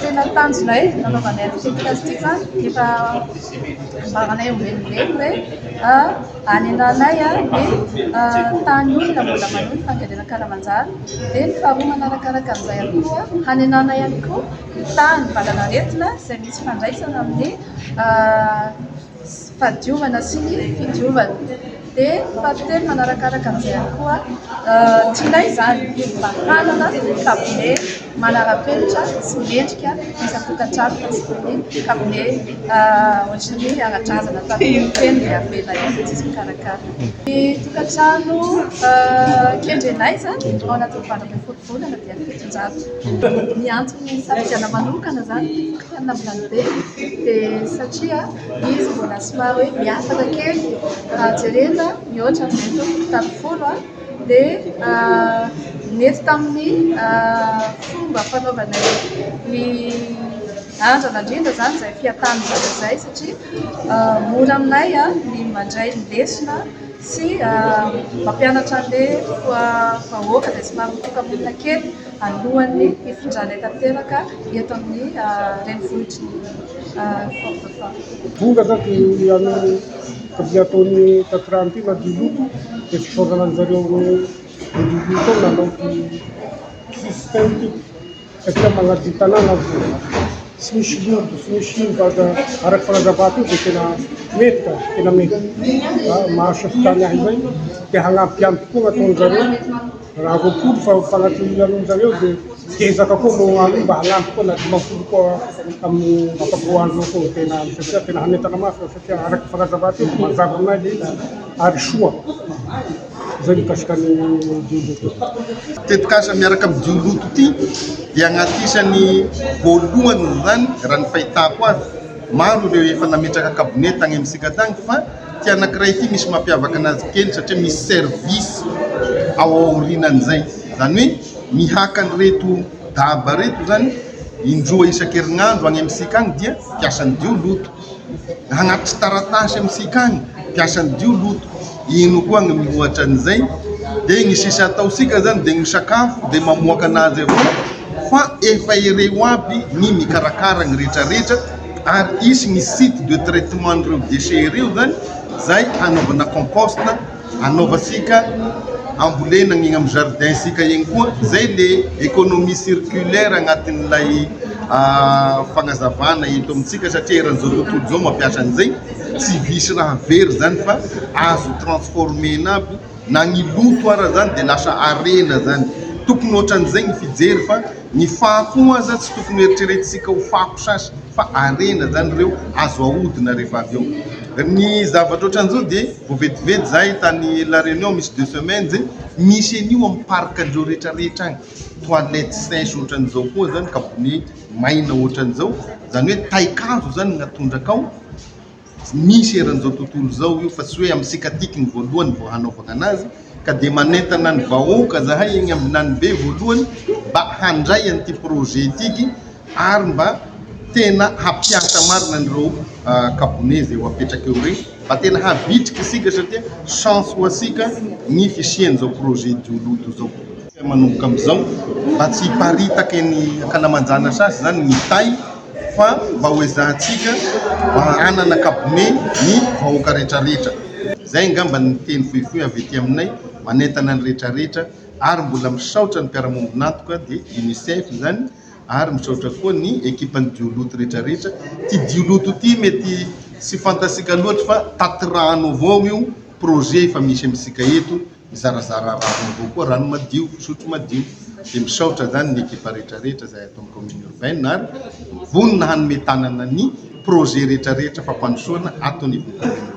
tena tanjonay nanaovanay tetikasity zany efa mbaranay ombelobelo hoe any ananay dia tany olona mbola manony fangadina karamanjara dia ny faharoa manarakaraka amin'izay ihany koa any ananay ihany koa tany valanaretina izay misy fandraisana amin'ny fadiovana sy ny fidiovana dia fahatelo manarakaraka amin'izay ihany koa tianay zany mba hanana kabine manara-penitra sy mendrika isan-tokantrano fa sy ny kabine ohatrany aratrazana tafeny dia avela izy tsisy mikarakara. Ny tokantrano kendrenay zany ao anatin'ny 24 volana dia fitonjato. Ny antony safidiana manokana zany tokana amin'ny be dia satria izy mbola somary hoe miafaka kely raha jerena mihoatra amin'ny tamin'ny dia mety tamin'ny fomba fanaovana ny andrana indrindra zany izay fiatanana izay satria mora aminay ny mandray ny lesona sy mampianatra an'ilay vahoaka izay somary mitoka-monina kely alohan'ny hifindranay tanteraka eto amin'ny renivohitry ny Fort-dauphin. Tonga zany amin'ny kabine ataony tatirahany ty na diloto dia fisaorana an'izareo diloto nanao système ty satria magnadio tanàna tsy misy loto tsy misy vaga araky fanazavata io dia tena mety mahasafitany ahy zay dia hagnampyampy koa gn'ataon'zareo raha roapolo fa fagnatinan'zareo dia ezaka koa moano mba hagnampy koa na 10 koa amin'ny mampaboandro koa tena satria tena hanentana mafy satria araky fanazavata io mazava aminay dia ary soa zay mikasikan'ny dioloto. Tetikasa miaraka amin'ny dioloto ty dia agnatisany voalohany zany raha ny fahitako azy maro ireo efa nametraka kabinety tagny amintsika tagny fa ty anankiray ity misy mampiavaka anazy kely satria misy service ao aorinan'izay zany hoe mihaka an'ireto daba reto zany indroa isan-kerinandro agny amintsika agny dia mpiasan'ny dioloto hagnatitry taratasy amintsika agny mpiasan'ny dioloto ino koa agny mihoatra an'izay dia gny sisa ataosika zany dia gny sakafo dia mamoaka anazy avao fa efa ireo aby ny mikarakara gny rehetrarehetra ary isy gny site de traitement n'ireo déchets ireo zany zay anaovana compost anaovasika ambolena gny amin'ny jardin sika egny koa zay le économie circulaire agnatin'ilay fagnazavana eto amintsika satria eran'izao tontolo zao mampiasa an'izay tsy visy raha very zany fa azo transformena aby na gny loto ara zany dia lasa arena zany tokony ohatran'izay ny fijery fa ny fako aza tsy tokony eritreretitsika ho fako sasy fa arena zany ireo azo ahodina rehefa avy eo. Ny zavatra ohatran'izao dia vovetivety zahay tany la réunion misy 2 semaines zay misy an'io amin'ny parc andreo rehetrarehetra agny toilette sèche ohatran'izao koa zany kabine maina ohatran'izao zany hoe taikazo zany gnatondraka ao misy eran'izao tontolo zao io fa tsy hoe amintsika tiky ny voalohany vao hanaovana anazy ka dia manentana ny vahoaka zahay egny aminany be voalohany mba handray an'ity projet tiky ary mba tena hampiasa marina an'ireo kabine zay ho apetraka eo regny mba tena havitrika isika satria chance ho asika ny fisian'izao projet dioloto zao manomboka amin'izao mba tsy hiparitaka ny akalamanjana sasy zany ny tay fa mba hoezahantsika mba hanana kabine ny vahoaka rehetrarehetra zay ngamba ny teny fohifohy avy ety aminay manentana ny rehetrarehetra ary mbola misaotra ny mpiara-monina dia UNICEF zany ary misaotra koa ny équipe-ny dioloto rehetrarehetra ty dioloto ty mety sy fantasika loatra fa tatirano avao io projet efa misy amintsika eto mizarazara rano avao koa rano madio fisotro madio dia misaotra zany ny ekipa rehetrarehetra zay atao amin'ny commune urbaine ary vonona hanometanana ny projet rehetrarehetra fampandrosoana atao ny commune.